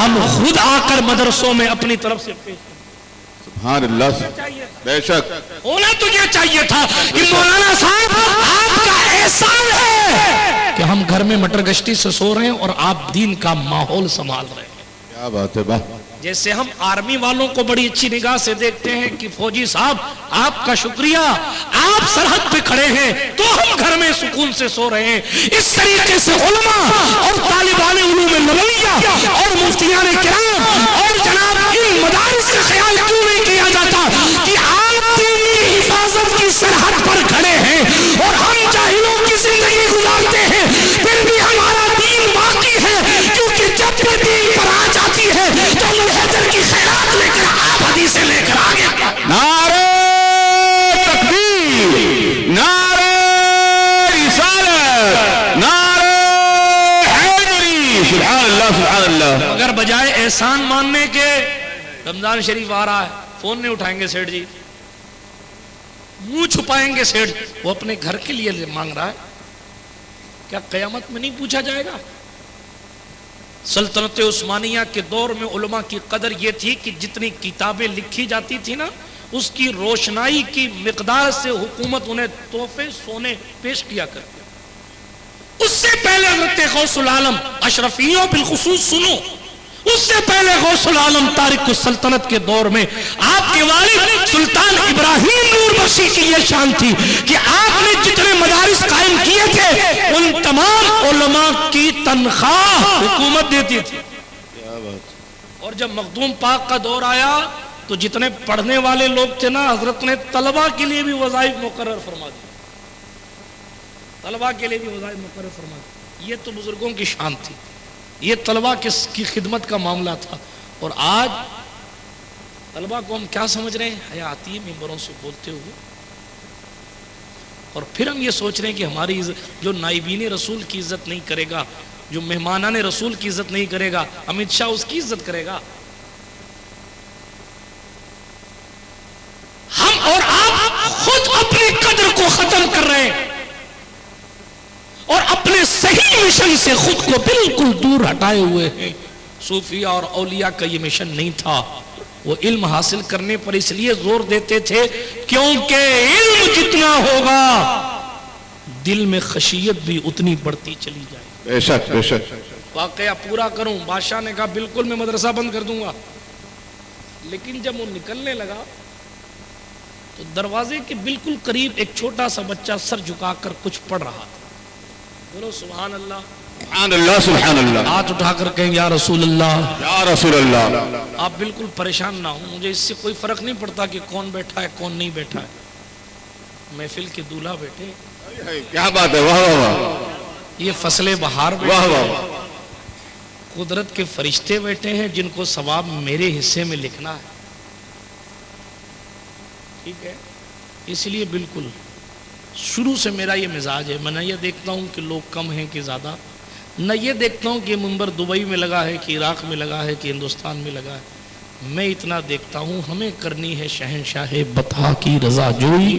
ہم خود آ کر مدرسوں میں اپنی طرف سے پیش کریں. سبحان اللہ. بے شک ہونا تو یہ چاہیے تھا کہ مولانا صاحب آپ کا احسان ہے کہ ہم گھر میں مٹر گشتی سے سو رہے ہیں اور آپ دین کا ماحول سنبھال رہے ہیں. کیا بات ہے. واہ. جیسے ہم آرمی والوں کو بڑی اچھی نگاہ سے دیکھتے ہیں کہ فوجی صاحب آپ کا شکریہ، آپ سرحد پہ کھڑے ہیں تو ہم گھر میں سکون سے سو رہے ہیں. اس طریقے سے علماء اور طالبان علوم نبویہ اور مفتیان کرام اور جناب ان مدارس کا خیال کیوں نہیں کیا جاتا کہ آپ دین کی حفاظت کی سرحد پر کھڑے ہیں اور ہم جاہلوں کی زندگی گزارتے ہیں، پھر بھی ہمارا دین باقی ہے، کیونکہ جب بھی دین پر آ جاتی ہے تو حیدر کی خیرات لے کر آپ حدیثیں لے کر آگے. نعرہ تکبیر، نعرہ رسالت، نعرہ حیدری. سبحان اللہ سبحان اللہ. اگر بجائے احسان ماننے کے رمضان شریف آ رہا ہے، فون نہیں اٹھائیں گے سیٹھ جی، منہ چھپائیں گے سیٹھ، وہ اپنے گھر کے لیے مانگ رہا ہے، کیا قیامت میں نہیں پوچھا جائے گا؟ سلطنت عثمانیہ کے دور میں علماء کی قدر یہ تھی کہ جتنی کتابیں لکھی جاتی تھی نا، اس کی روشنائی کی مقدار سے حکومت انہیں تحفے سونے پیش کیا کرتی. اس سے پہلے حضرت غوث العالم، اشرفیوں بالخصوص سنو، اس سے پہلے غوث العالم تارک السلطنت کے دور میں آپ کے والد سلطان ابراہیم نور بخشی کی یہ شان تھی کہ آپ نے جتنے مدارس قائم کیے تھے ان تمام علماء کی تنخواہ حکومت دیتی تھی. اور جب مخدوم پاک کا دور آیا تو جتنے پڑھنے والے لوگ تھے نا، حضرت نے طلبہ کے لیے بھی وظائف مقرر فرما دی. طلبہ کے لیے بھی وظائف مقرر فرما دی. یہ تو بزرگوں کی شان تھی، یہ طلبہ کی خدمت کا معاملہ تھا. اور آج طلبہ کو ہم کیا سمجھ رہے ہیں؟ حیاتی ممبروں سے بولتے ہوئے، اور پھر ہم یہ سوچ رہے ہیں کہ ہماری جو نائبین رسول کی عزت نہیں کرے گا، جو مہمانان رسول کی عزت نہیں کرے گا، امت شاہ اس کی عزت کرے گا. ہم اور آپ خود اپنی قدر کو ختم کر رہے ہیں اور اپنے صحیح مشن سے خود کو بالکل دور ہٹائے ہوئے ہیں. صوفیہ اور اولیاء کا یہ مشن نہیں تھا. وہ علم حاصل کرنے پر اس لیے زور دیتے تھے کیونکہ علم جتنا ہوگا دل میں خشیت بھی اتنی بڑھتی چلی جائے. بے شک بے شک. واقعہ پورا کروں، بادشاہ نے کہا بالکل میں مدرسہ بند کر دوں گا. لیکن جب وہ نکلنے لگا تو دروازے کے بالکل قریب ایک چھوٹا سا بچہ سر جھکا کر کچھ پڑھ رہا تھا. بولو سبحان اللہ. سبحان اللہ سبحان اللہ. ہاتھ اٹھا کر کہیں یا رسول اللہ، یا رسول اللہ. آپ بالکل پریشان نہ ہوں، مجھے اس سے کوئی فرق نہیں پڑتا کہ کون بیٹھا ہے کون نہیں بیٹھا ہے. محفل کے دولہا بیٹھے، کیا بات ہے. واہ واہ واہ. یہ فصل بہار واہ بیٹھے، واہ. قدرت کے فرشتے بیٹھے ہیں جن کو ثواب میرے حصے میں لکھنا ہے. ٹھیک ہے، اس لیے بالکل شروع سے میرا یہ مزاج ہے. میں نہ یہ دیکھتا ہوں کہ لوگ کم ہیں کہ زیادہ، نہ یہ دیکھتا ہوں کہ یہ منبر دبئی میں لگا ہے کہ عراق میں لگا ہے کہ ہندوستان میں لگا ہے. میں اتنا دیکھتا ہوں ہمیں کرنی ہے شہنشاہ بطحا کی رضا جوئی،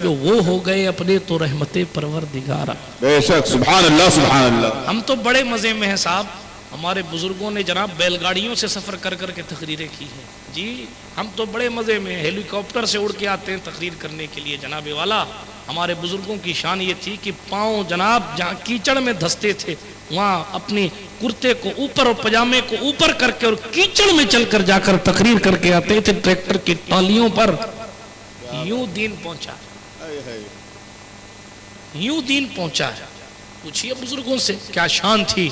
جو وہ ہو گئے اپنے تو رحمت پروردگارا. بے شک. سبحان اللہ سبحان اللہ. ہم تو بڑے مزے میں ہیں صاحب. ہمارے بزرگوں نے جناب بیل گاڑیوں سے سفر کر کر کے تقریریں کی ہیں. جی ہم تو بڑے مزے میں، ہیلی کاپٹر سے اڑ کے آتے ہیں تقریر کرنے کے لیے. جناب والا ہمارے بزرگوں کی شان یہ تھی کہ پاؤں جناب جہاں کیچڑ میں دھستے تھے وہاں اپنی کرتے کو اوپر اور پجامے کو اوپر کر کے اور کیچڑ میں چل کر جا کر تقریر کر کے آتے تھے ٹریکٹر کی ٹالیوں پر. یوں دین پہنچا، یوں دین پہنچا ہے. پوچھئے بزرگوں سے کیا شان تھی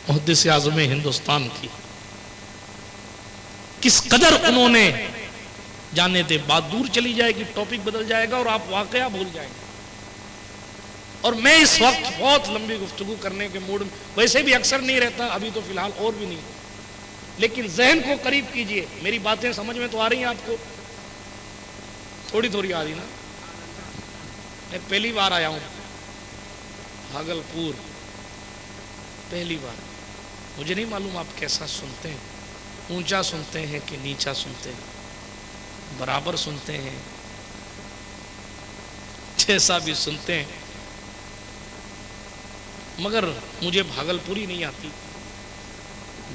محدث اعظم ہندوستان کی، کس قدر انہوں نے. جانے دے، بات دور چلی جائے گی، ٹاپک بدل جائے گا اور آپ واقعہ بھول جائیں گے. اور میں اس وقت بہت لمبی گفتگو کرنے کے موڈ میں ویسے بھی اکثر نہیں رہتا، ابھی تو فی الحال اور بھی نہیں، لیکن ذہن کو قریب کیجئے. میری باتیں سمجھ میں تو آ رہی ہیں آپ کو؟ تھوڑی تھوڑی آ رہی نا. میں پہلی بار آیا ہوں بھاگل پور، پہلی بار. مجھے نہیں معلوم آپ کیسا سنتے ہیں، اونچا سنتے ہیں کہ نیچا سنتے ہیں، برابر سنتے ہیں، جیسا بھی سنتے ہیں. مگر مجھے بھاگل پوری نہیں آتی.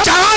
4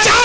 4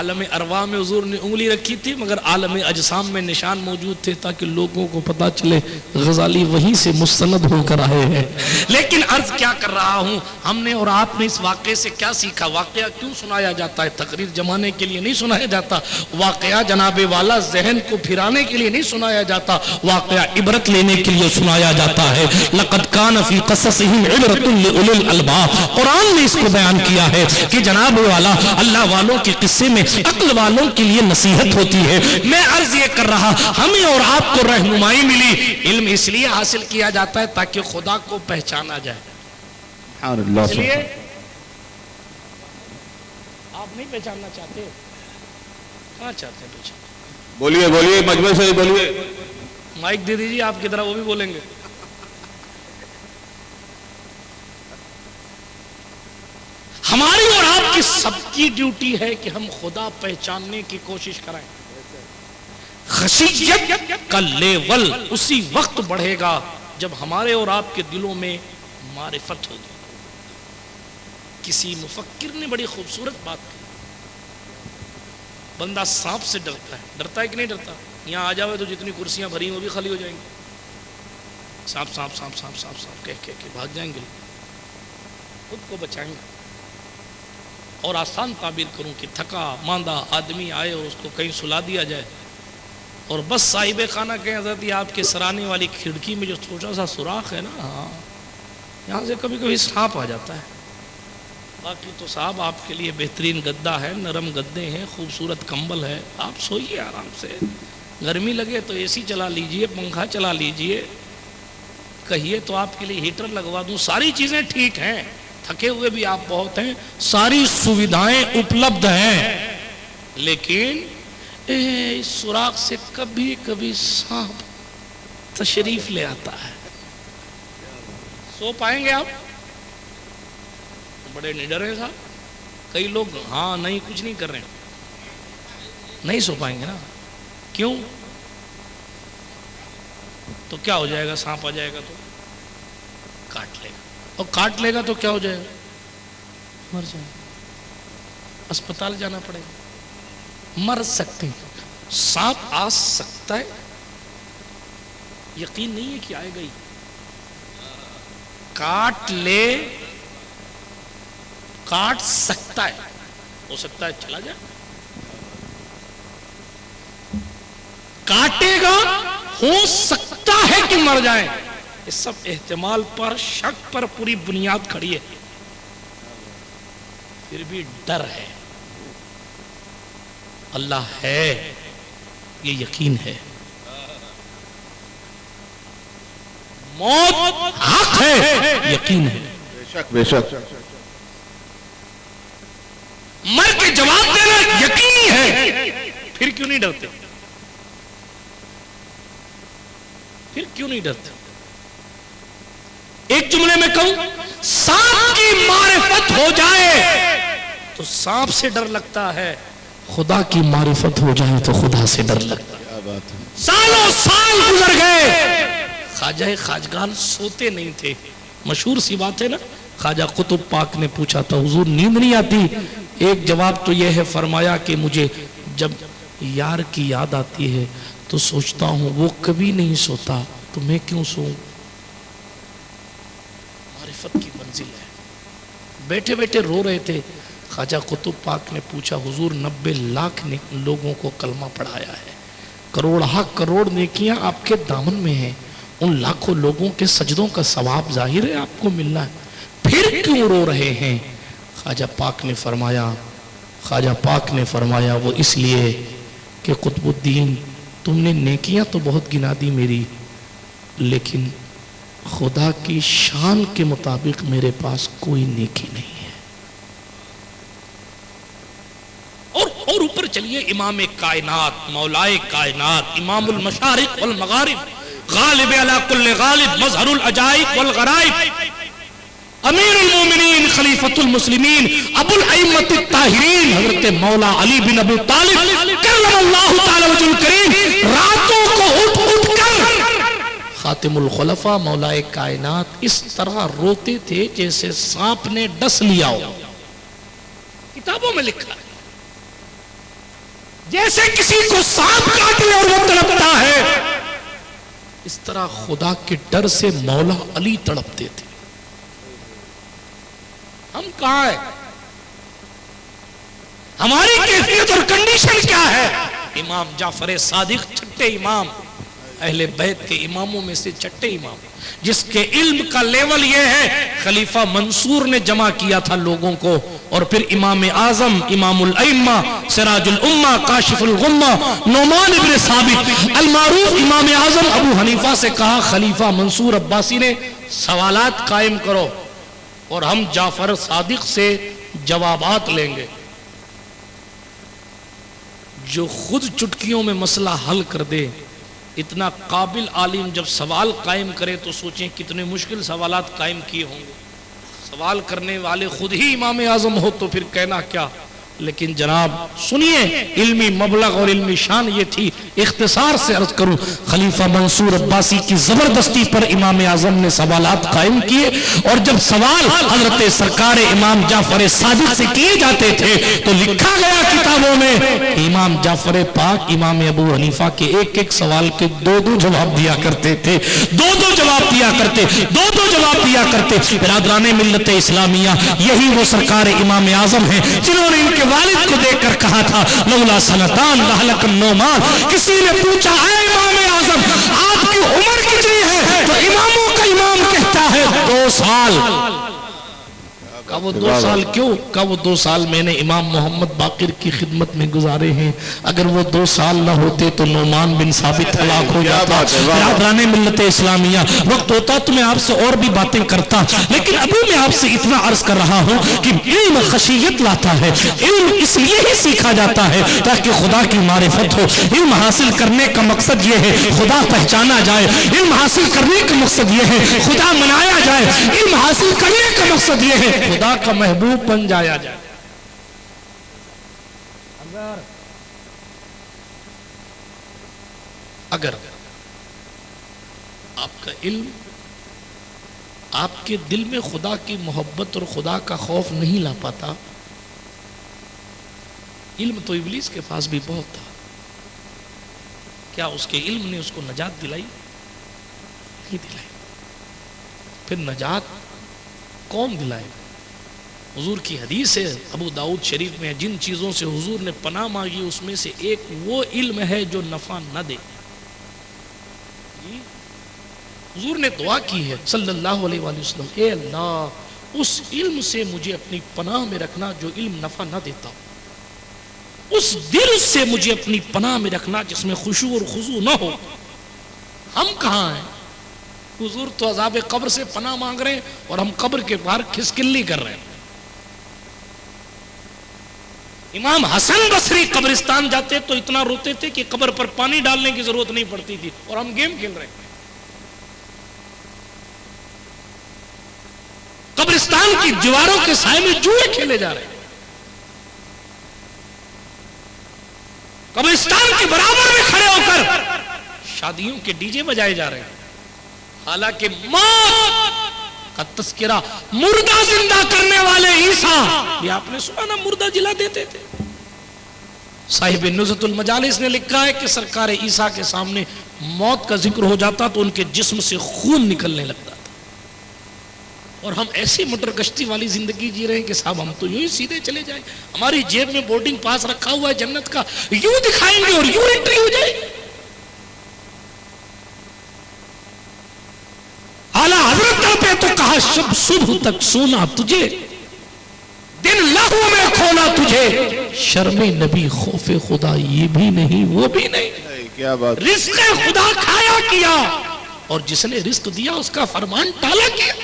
عالم ارواح میں حضور نے انگلی رکھی تھی مگر عالم اجسام میں نشان موجود تھے تاکہ لوگوں کو پتا چلے غزالی وہیں سے مستند ہو کر آئے ہیں. لیکن عرض کیا کر رہا ہوں, ہم نے اور آپ نے اس واقعے سے کیا سیکھا؟ واقعہ کیوں سنایا جاتا ہے؟ تقریر جمانے کے لیے نہیں سنایا جاتا. واقعہ جناب والا ذہن کو پھرانے کے لیے نہیں سنایا جاتا, واقعہ عبرت لینے کے لیے سنایا جاتا ہے. لقد کان فی قصصہم عبرۃ لأولی الالباب, قرآن نے اس کو بیان کیا ہے کہ جناب والا اللہ والوں کے قصے میں عقل والوں کے لیے نصیحت ہوتی ہے. میں عرض یہ کر رہا, ہمیں اور آپ کو رہنمائی ملی. علم اس لیے حاصل کیا جاتا ہے تاکہ خدا کو پہچانا جائے. اس لیے آپ نہیں پہچاننا چاہتے؟ کہاں چاہتے ہیں پہچاننا؟ بولیے بولیے, مجمع سے بولیے. مائک دے دیجیے, آپ کی طرح وہ بھی بولیں گے. ہماری اور آپ کی سب کی ڈیوٹی ہے کہ ہم خدا پہچاننے کی کوشش کریں. خشیت کا لیول اسی وقت بڑھے گا جب ہمارے اور آپ کے دلوں میں معرفت ہوگی. کسی مفکر نے بڑی خوبصورت بات کی, بندہ سانپ سے ڈرتا ہے. ڈرتا ہے کہ نہیں ڈرتا؟ یہاں آ جاؤ تو جتنی کرسیاں بھری ہیں وہ بھی خالی ہو جائیں گی. سانپ سانپ سانپ سانپ سانپ سانپ کہہ کے بھاگ جائیں گے, خود کو بچائیں گے. اور آسان تعبیر کروں کہ تھکا ماندہ آدمی آئے اور اس کو کہیں سلا دیا جائے اور بس صاحب خانہ کہیں حضرت یہ آپ کے سرانے والی کھڑکی میں جو چھوٹا سا سوراخ ہے نا, ہاں یہاں سے کبھی کبھی سانپ آ جاتا ہے. باقی تو صاحب آپ کے لیے بہترین گدا ہے, نرم گدے ہیں, خوبصورت کمبل ہے, آپ سوئیے آرام سے. گرمی لگے تو اے سی چلا لیجئے, پنکھا چلا لیجئے, کہیے تو آپ کے لیے ہیٹر لگوا دوں. ساری چیزیں ٹھیک ہیں, تھکے ہوئے بھی آپ بہت ہیں, ساری سویدھائیں اپلبدھ ہیں, لیکن اس سوراخ سے کبھی کبھی سانپ تشریف لے آتا ہے. سو پائیں گے آپ؟ بڑے نڈر ہیں صاحب. کئی لوگ ہاں نہیں کچھ نہیں کر رہے ہیں, نہیں سو پائیں گے نا. کیوں؟ تو کیا ہو جائے گا؟ سانپ آ جائے گا تو کاٹ لے گا, اور کاٹ لے گا تو کیا ہو جائے گا؟ مر جائے گا, اسپتال جانا پڑے گا, مر سکتے ہیں. سانپ آ سکتا ہے, یقین نہیں ہے کہ آئے گا ہی. کاٹ لے, کاٹ سکتا ہے, ہو سکتا ہے چلا جائے. کاٹے گا, ہو سکتا ہے کہ مر جائے. یہ سب احتمال پر, شک پر پوری بنیاد کھڑی ہے. پھر بھی ڈر ہے. اللہ ہے یہ یقین ہے, موت حق ہے یقین ہے. بے شک بے شک. مر کے جواب دینا یقینی ہے, پھر کیوں نہیں ڈرتے؟ پھر کیوں نہیں ڈرتے؟ ایک جملے میں کہوں, سانپ کی معرفت ہو جائے تو سانپ سے ڈر لگتا ہے, خدا کی معرفت ہو جائے تو خدا سے ڈر لگتا ہے. سالوں سال گزر گئے, خواجہ خواجگان سوتے نہیں تھے. مشہور سی بات ہے نا, خواجہ قطب پاک نے پوچھا تھا حضور نیند نہیں آتی؟ ایک جواب تو یہ ہے, فرمایا کہ مجھے جب یار کی یاد آتی ہے تو سوچتا ہوں وہ کبھی نہیں سوتا تو میں کیوں سوؤں. معرفت کی منزل ہے. بیٹھے بیٹھے رو رہے تھے. خواجہ قطب پاک نے پوچھا حضور 90 لاکھ نے لوگوں کو کلمہ پڑھایا ہے, کروڑ کروڑ نیکیاں آپ کے دامن میں ہیں, ان لاکھوں لوگوں کے سجدوں کا ثواب ظاہر ہے آپ کو ملنا ہے, پھر کیوں رو رہے ہیں؟ خواجہ پاک نے فرمایا وہ اس لیے کہ قطب الدین تم نے نیکیاں تو بہت گنا دی میری, لیکن خدا کی شان کے مطابق میرے پاس کوئی نیکی نہیں ہے. اور اوپر چلیے, امام کائنات, مولائے کائنات, امام المشارق والمغارب, غالب علی کل غالب, مظہر العجائب والغرائب, امیر المومنین, خلیفۃ المسلمین, ابو الائمۃ الطاہرین, حضرت مولا علی بن ابی طالب کرم اللہ تعالی وجہ الکریم, راتوں کو اٹھ کر خاتم الخلفاء مولا کائنات اس طرح روتے تھے جیسے سانپ نے ڈس لیا ہو. کتابوں میں لکھا ہے. جیسے کسی کو سانپ کاٹے اور وہ تڑپتا ہے، اس طرح خدا کے ڈر سے مولا علی تڑپتے تھے۔ ہم کہاں ہیں؟ ہماری کیفیت اور کنڈیشن کیا ہے؟ امام جعفر صادق چھٹے امام، اہل بیت کے اماموں میں سے چھٹے امام، جس کے علم کا لیول یہ ہے، خلیفہ منصور نے جمع کیا تھا لوگوں کو، اور پھر امام اعظم، امام الائمہ، سراج الامہ، کاشف الغمہ، نعمان ابن ثابت المعروف امام اعظم ابو حنیفہ سے کہا خلیفہ منصور عباسی نے سوالات قائم کرو اور ہم جعفر صادق سے جوابات لیں گے۔ جو خود چٹکیوں میں مسئلہ حل کر دے، اتنا قابل عالم جب سوال قائم کرے تو سوچیں کتنے مشکل سوالات قائم کیے ہوں گے۔ سوال کرنے والے خود ہی امام اعظم ہو تو پھر کہنا کیا۔ لیکن جناب سنیے، علمی مبلغ اور علمی شان یہ تھی۔ اختصار سے عرض کروں، خلیفہ منصور عباسی کی زبردستی پر امام اعظم نے سوالات قائم کیے، اور جب سوال حضرت سرکار امام جعفر صادق سے کیے جاتے تھے تو لکھا گیا کتابوں میں کہ امام جعفر پاک امام ابو حنیفہ کے ایک ایک سوال کے دو جواب دیا کرتے تھے، دو جواب دیا کرتے، دو جواب دیا کرتے۔ برادران ملت اسلامیہ، یہی وہ سرکار امام اعظم ہیں جنہوں نے ان کے والد کو دیکھ کر کہا تھا لولا سنتان لہلک النعمان۔ کسی نے پوچھا اے امام اعظم آپ کی عمر کتنی ہے؟ تو اماموں کا امام کہتا ہے 2 سال۔ کہا وہ 2 سال کیوں؟ کہا وہ 2 سال میں نے امام محمد باقر کی خدمت میں گزارے ہیں، اگر وہ 2 سال نہ ہوتے تو نعمان بن ثابت ہلاک ہو جاتا۔ برادران ملت اسلامیہ، وقت ہوتا تو میں آپ سے اور بھی باتیں کرتا، لیکن ابھی میں آپ سے اتنا عرض کر رہا ہوں کہ علم خشیت لاتا ہے۔ علم اس لیے ہی سیکھا جاتا ہے تاکہ خدا کی معرفت ہو۔ علم حاصل کرنے کا مقصد یہ ہے خدا پہچانا جائے، علم حاصل کرنے کا مقصد یہ ہے خدا منایا جائے، علم حاصل کرنے کا مقصد یہ ہے خدا کا محبوب بن جایا جائے۔ اگر آپ کا علم آپ کے دل میں خدا کی محبت اور خدا کا خوف نہیں لا پاتا، علم تو ابلیس کے پاس بھی بہت تھا، کیا اس کے علم نے اس کو نجات دلائی؟ نہیں دلائی۔ پھر نجات کون دلائے؟ حضور کی حدیث ہے ابو داؤد شریف میں، جن چیزوں سے حضور نے پناہ مانگی اس میں سے ایک وہ علم ہے جو نفع نہ دے۔ حضور نے دعا کی ہے صلی اللہ علیہ وآلہ وسلم، اے اللہ اس علم سے مجھے اپنی پناہ میں رکھنا جو علم نفع نہ دیتا، اس دل سے مجھے اپنی پناہ میں رکھنا جس میں خشوع اور خضوع نہ ہو۔ ہم کہاں ہیں؟ حضور تو عذاب قبر سے پناہ مانگ رہے ہیں اور ہم قبر کے باہر کھسکلی کر رہے ہیں۔ امام حسن بصری قبرستان جاتے تو اتنا روتے تھے کہ قبر پر پانی ڈالنے کی ضرورت نہیں پڑتی تھی، اور ہم گیم کھیل رہے ہیں۔ قبرستان کی دیواروں کے سائے میں جوئے کھیلے جا رہے ہیں، قبرستان کے برابر میں کھڑے ہو کر شادیوں کے ڈی جے بجائے جا رہے ہیں، حالانکہ موت کا تذکرہ مردہ زندہ کرنے والے عیسیٰ، یہ آپ نے سنا نا مردہ جلا دیتے تھے۔ صاحب نزہۃ المجالس نے لکھا ہے کہ سرکار عیسیٰ کے سامنے موت کا ذکر ہو جاتا تو ان کے جسم سے خون نکلنے لگتا تھا، اور ہم ایسی موٹر کشتی والی زندگی جی رہے ہیں کہ صاحب ہم تو یوں ہی سیدھے چلے جائیں، ہماری جیب میں بورڈنگ پاس رکھا ہوا ہے جنت کا، یوں دکھائیں گے اور یوں انٹری ہو جائے گی۔ اعلیٰ حضرت پہ تو کہا شب صبح تک سونا تجھے، دن لہو میں کھونا تجھے، شرم نبی خوف خدا یہ بھی نہیں وہ بھی نہیں۔ کیا بات! رزق خدا کھایا کیا، اور جس نے رزق دیا اس کا فرمان ٹالا کیا،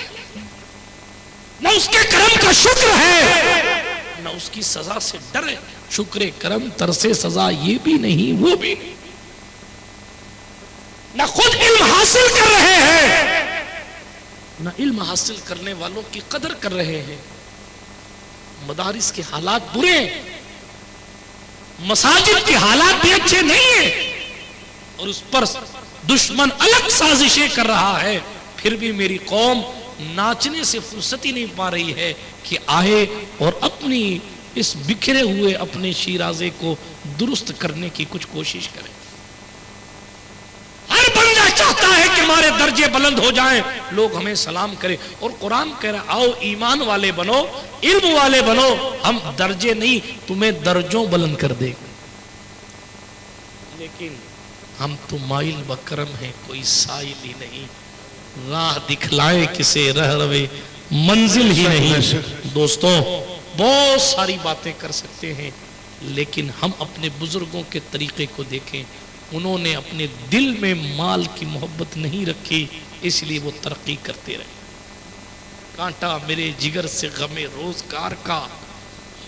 نہ اس کے کرم کا شکر ہے نہ اس کی سزا سے ڈر ہے۔ شکر کرم ترسے سزا یہ بھی نہیں وہ بھی نہیں، نہ خود علم حاصل کر رہے ہیں نہ علم حاصل کرنے والوں کی قدر کر رہے ہیں۔ مدارس کے حالات برے ہیں، مساجد کے حالات بھی اچھے نہیں ہیں، اور اس پر دشمن الگ سازشیں کر رہا ہے، پھر بھی میری قوم ناچنے سے فرصت ہی نہیں پا رہی ہے کہ آئے اور اپنی اس بکھرے ہوئے اپنے شیرازے کو درست کرنے کی کچھ کوشش کریں. ہر بندہ چاہتا ہے کہ ہمارے درجے بلند ہو جائیں, لوگ ہمیں سلام کریں, اور قرآن کہہ رہا آؤ ایمان والے بنو, علم والے بنو, ہم درجے نہیں تمہیں درجوں بلند کر دیں. لیکن ہم تو مائل بکرم ہیں, کوئی سائل ہی نہیں, راہ دکھلائے کسے رہ روے منزل ہی نہیں. دوستوں بہت ساری باتیں کر سکتے ہیں, لیکن ہم اپنے بزرگوں کے طریقے کو دیکھیں. انہوں نے اپنے دل میں مال کی محبت نہیں رکھی, اس لیے وہ ترقی کرتے رہے. کانٹا میرے جگر سے غم روزگار کا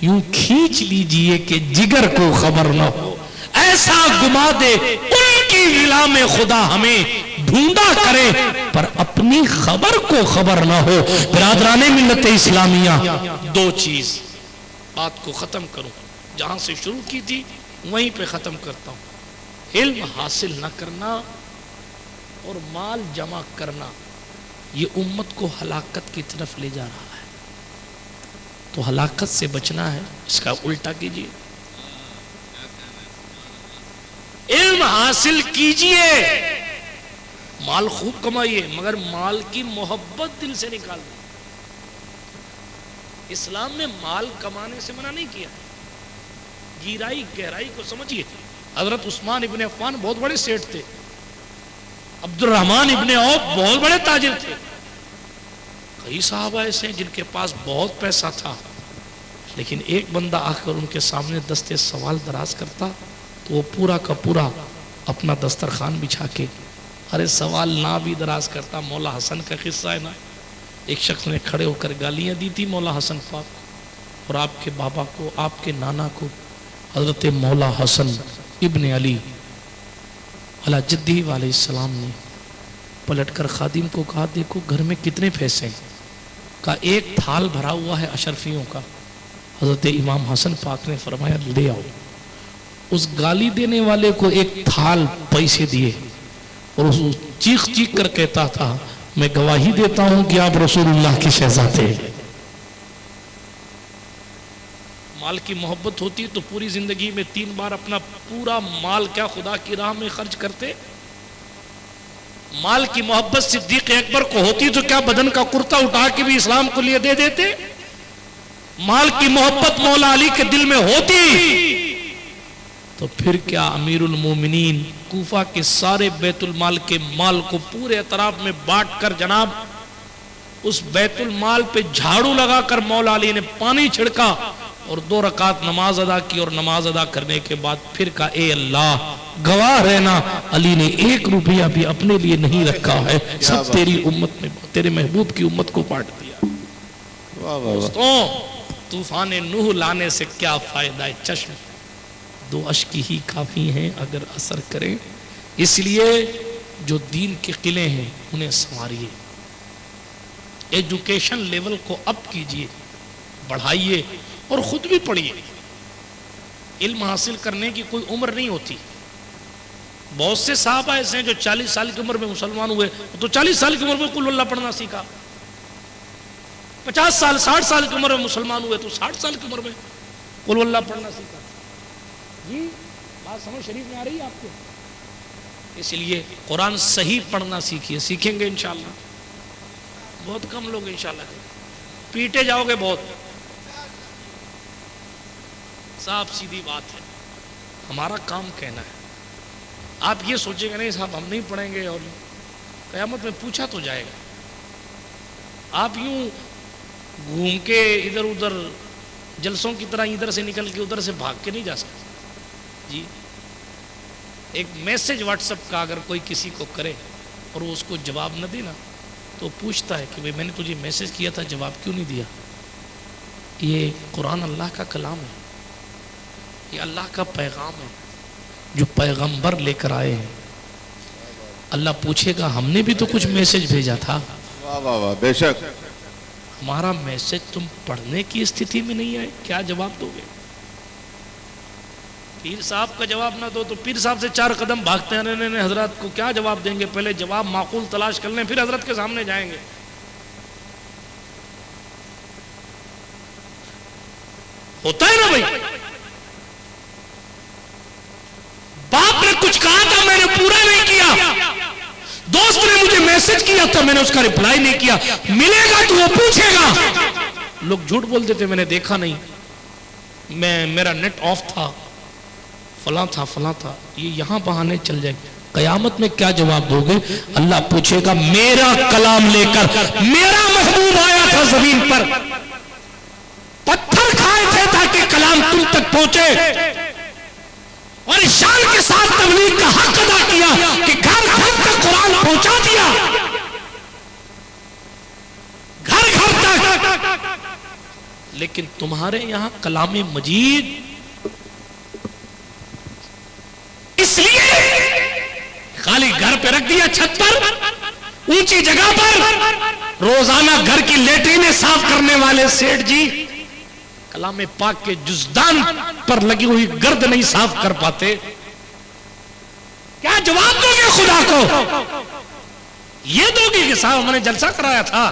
یوں کھینچ لیجئے کہ جگر کو خبر نہ ہو, ایسا گما دے ان کی ولا میں خدا ہمیں ڈھونڈا کرے پر اپنی خبر کو خبر نہ ہو. برادران ملت اسلامیہ, دو چیز بات کو ختم کروں, جہاں سے شروع کی تھی وہیں پہ ختم کرتا ہوں. علم حاصل نہ کرنا اور مال جمع کرنا یہ امت کو ہلاکت کی طرف لے جا رہا ہے. تو ہلاکت سے بچنا ہے, اس کا الٹا کیجیے, علم حاصل کیجئے, مال خوب کمائیے, مگر مال کی محبت دل سے نکال دیں. اسلام میں مال کمانے سے منع نہیں کیا, گہرائی گہرائی کو سمجھیے. حضرت عثمان ابن عفان بہت بڑے سیٹ تھے, عبد الرحمن ابن عوف بہت بڑے تاجر تھے, کئی صحابہ ایسے ہیں جن کے پاس بہت پیسہ تھا, لیکن ایک بندہ آ کر ان کے سامنے دستے سوال دراز کرتا تو وہ پورا کا پورا اپنا دسترخوان بچھا کے, ارے سوال نہ بھی دراز کرتا. مولا حسن کا قصہ ہے نا, ایک شخص نے کھڑے ہو کر گالیاں دی تھی مولا حسن پاک اور آپ کے بابا کو, آپ کے نانا کو. حضرت مولا حسن ابن علی علی جدی علیہ السلام نے پلٹ کر خادم کو کہا دیکھو گھر میں کتنے پیسے ہیں, کہا ایک تھال بھرا ہوا ہے اشرفیوں کا. حضرت امام حسن پاک نے فرمایا لے آؤ. اس گالی دینے والے کو ایک تھال پیسے دیے اور اس چیخ چیخ کر کہتا تھا میں گواہی دیتا ہوں کہ آپ رسول اللہ کی شہزادے ہیں. مال کی محبت ہوتی تو پوری زندگی میں 3 بار اپنا پورا مال کیا خدا کی راہ میں خرچ کرتے. مال کی محبت صدیق اکبر کو ہوتی تو کیا بدن کا کرتا اٹھا کے بھی اسلام کو لیے دے دیتے. مال کی محبت مولا علی کے دل میں ہوتی تو پھر کیا امیر المومنین کوفہ کے سارے بیت المال کے مال کو پورے اطراف میں بانٹ کر جناب اس بیت المال پہ جھاڑو لگا کر مولا علی نے پانی چھڑکا اور 2 رکعت نماز ادا کی, اور نماز ادا کرنے کے بعد پھر کہا اے اللہ گواہ رہنا علی نے 1 روپیہ بھی اپنے لیے نہیں رکھا ہے, سب تیری امت میں تیرے محبوب کی امت کو بانٹ دیا. دوستوں طوفان نوح لانے سے کیا فائدہ ہے, چشم 2 اشک ہی کافی ہیں اگر اثر کریں. اس لیے جو دین کے قلعے ہیں انہیں سنواریے, ایجوکیشن لیول کو اپ کیجئے, بڑھائیے اور خود بھی پڑھیے. علم حاصل کرنے کی کوئی عمر نہیں ہوتی. بہت سے صحابہ ایسے ہیں جو 40 سال کی عمر میں مسلمان ہوئے, تو 40 سال کی عمر میں قل اللہ پڑھنا سیکھا. 50 سال 60 سال کی عمر میں مسلمان ہوئے تو 60 سال کی عمر میں قل اللہ پڑھنا سیکھا. جی بات سمجھ شریف میں آ رہی ہے آپ کو. اس لیے قرآن صحیح پڑھنا سیکھیے, سیکھیں گے انشاءاللہ. بہت کم لوگ انشاءاللہ پیٹے جاؤ گے بہت. صاحب سیدھی بات ہے, ہمارا کام کہنا ہے. آپ یہ سوچیں گے نہیں صاحب ہم نہیں پڑھیں گے اور قیامت میں پوچھا تو جائے گا. آپ یوں گھوم کے ادھر ادھر جلسوں کی طرح ادھر سے نکل کے ادھر سے بھاگ کے نہیں جا سکتے. جی ایک میسج واٹس ایپ کا اگر کوئی کسی کو کرے اور وہ اس کو جواب نہ دے نا تو پوچھتا ہے کہ بھئی میں نے تجھے میسج کیا تھا جواب کیوں نہیں دیا. یہ قرآن اللہ کا کلام ہے, یہ اللہ کا پیغام ہے جو پیغمبر لے کر آئے ہیں. اللہ پوچھے گا ہم نے بھی تو کچھ میسج بھیجا تھا. واہ واہ واہ بے شک. ہمارا میسج تم پڑھنے کی استھتی میں نہیں آئے, کیا جواب دو گے؟ پیر صاحب کا جواب نہ دو تو پیر صاحب سے 4 قدم بھاگتے ہیں, نہیں حضرت کو کیا جواب دیں گے, پہلے جواب معقول تلاش کر لیں پھر حضرت کے سامنے جائیں گے. ہوتا ہے نا بھائی. باپ نے کچھ کہا تھا میں نے پورا نہیں کیا, دوست نے مجھے میسج کیا تھا میں نے اس کا رپلائی نہیں کیا, ملے گا تو وہ پوچھے گا. لوگ جھوٹ بولتے تھے میں نے دیکھا نہیں, میرا نیٹ آف تھا, فلاں تھا. یہ یہاں بہانے چل جائیں گے. قیامت میں کیا جواب دو گے؟ اللہ پوچھے گا میرا کلام لے کر میرا محبوب آیا تھا زمین پر, پتھر کھائے تھے تاکہ کلام تم تک پہنچے, اور شان کے ساتھ تبلیغ کا حق ادا کیا کہ گھر گھر تک قرآن پہنچا دیا, گھر گھر تک. لیکن تمہارے یہاں کلام مجید اس لیے خالی گھر پہ رکھ دیا, چھت پر اونچی جگہ پر, روزانہ گھر کی لیٹرینیں صاف کرنے والے سیٹھ جی کلام پاک کے جزدان پر لگی ہوئی گرد نہیں صاف کر پاتے. کیا جواب دو گے خدا کو؟ یہ دو گے کہ صاحب ہم نے جلسہ کرایا تھا,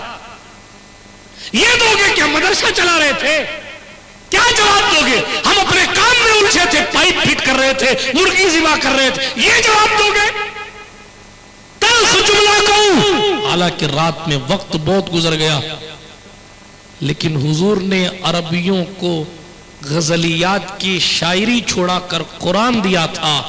یہ دو گے کہ ہم مدرسہ چلا رہے تھے؟ کیا جواب دو گے؟ ہم اپنے کام میں الجھے تھے, پائپ فٹ کر رہے تھے, مرغی ذبح کر رہے تھے, یہ جواب دو گے؟ تلخ جملہ کہوں, حالانکہ رات میں وقت بہت گزر گیا, لیکن حضور نے عربیوں کو غزلیات کی شاعری چھوڑا کر قرآن دیا تھا.